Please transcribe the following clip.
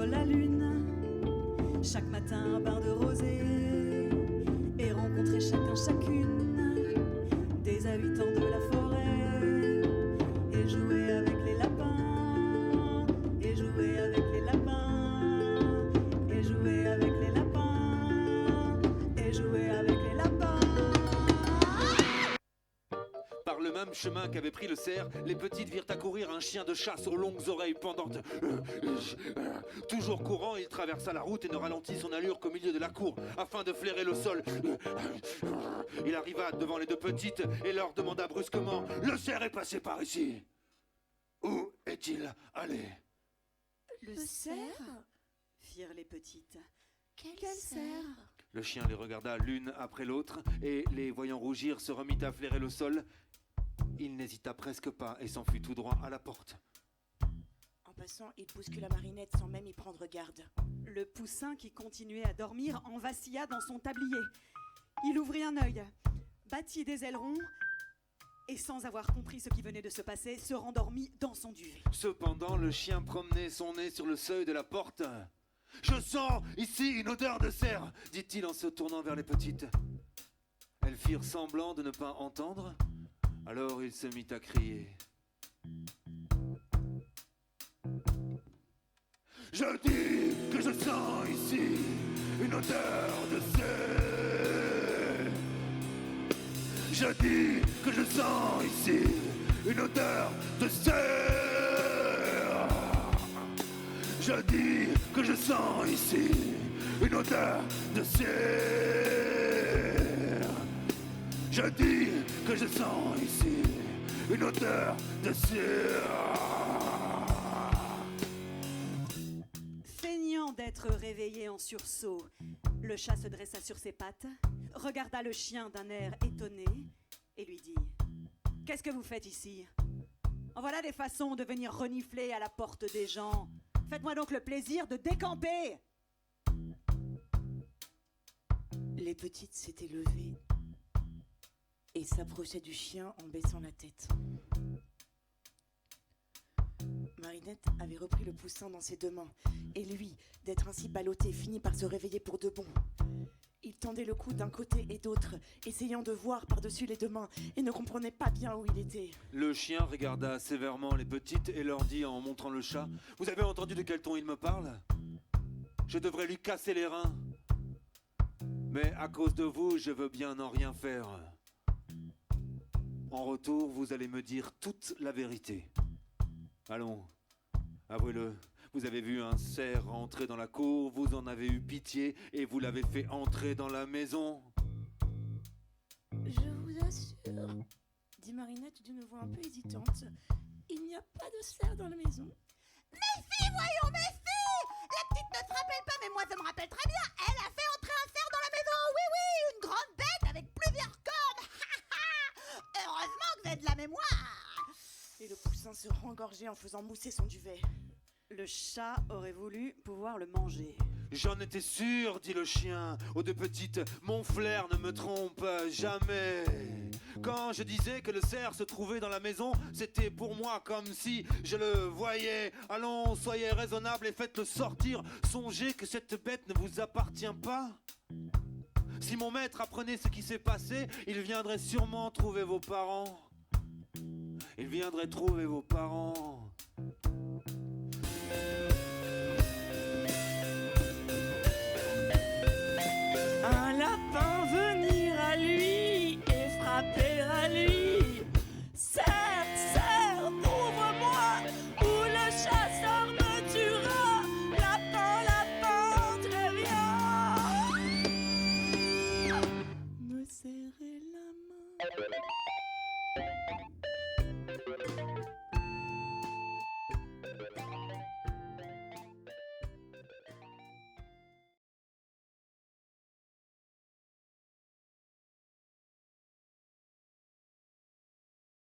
suivre la lune, chaque matin un bain de rosée, et rencontrer chacun chacune des habitants de la forêt, et jouer avec les lapins, et jouer avec les lapins, et jouer avec les lapins, et jouer avec les lapins. Par le même chemin qu'avait pris le cerf, les petites virent accourir un chien de chasse aux longues oreilles pendantes. Toujours courant, il traversa la route et ne ralentit son allure qu'au milieu de la cour, afin de flairer le sol. Il arriva devant les deux petites et leur demanda brusquement: « Le cerf est passé par ici. Où est-il allé ?» Le cerf firent les petites. Quel cerf? Le chien les regarda l'une après l'autre et, les voyant rougir, se remit à flairer le sol. Il n'hésita presque pas et s'enfuit tout droit à la porte. En passant, il bouscula Marinette sans même y prendre garde. Le poussin, qui continuait à dormir, en vacilla dans son tablier. Il ouvrit un œil, battit des ailerons et, sans avoir compris ce qui venait de se passer, se rendormit dans son duvet. Cependant, le chien promenait son nez sur le seuil de la porte. « Je sens ici une odeur de cerf !» dit-il en se tournant vers les petites. Elles firent semblant de ne pas entendre. Alors il se mit à crier. « Je dis que je sens ici une odeur de cerf. Je dis que je sens ici une odeur de cerf. Je dis que je sens ici une odeur de cerf. Je dis que je sens ici une odeur de cerf. » Feignant d'être réveillé en sursaut, le chat se dressa sur ses pattes, regarda le chien d'un air étonné et lui dit: « Qu'est-ce que vous faites ici? En voilà des façons de venir renifler à la porte des gens. Faites-moi donc le plaisir de décamper. » Les petites s'étaient levées et s'approchaient du chien en baissant la tête. Marinette avait repris le poussin dans ses deux mains, et lui, d'être ainsi ballotté, finit par se réveiller pour de bon. Il tendait le cou d'un côté et d'autre, essayant de voir par-dessus les deux mains, et ne comprenait pas bien où il était. Le chien regarda sévèrement les petites et leur dit en montrant le chat: « Vous avez entendu de quel ton il me parle? Je devrais lui casser les reins. Mais à cause de vous, je veux bien n'en rien faire. En retour, vous allez me dire toute la vérité. Allons, avouez-le, vous avez vu un cerf entrer dans la cour, vous en avez eu pitié et vous l'avez fait entrer dans la maison. » Je vous assure, dit Marinette d'une voix un peu hésitante, il n'y a pas de cerf dans la maison. Mes filles, voyons, mes filles! La petite ne se rappelle pas, mais moi je me rappelle très bien. Elle a fait entrer un cerf dans la maison, oui, oui, une grande bête avec plusieurs cornes. Heureusement que vous avez de la mémoire. Et le poussin se rengorgeait en faisant mousser son duvet. Le chat aurait voulu pouvoir le manger. « J'en étais sûr, dit le chien aux deux petites, mon flair ne me trompe jamais. Quand je disais que le cerf se trouvait dans la maison, c'était pour moi comme si je le voyais. Allons, soyez raisonnables et faites-le sortir. Songez que cette bête ne vous appartient pas. Si mon maître apprenait ce qui s'est passé, il viendrait sûrement trouver vos parents. Il viendrait trouver vos parents.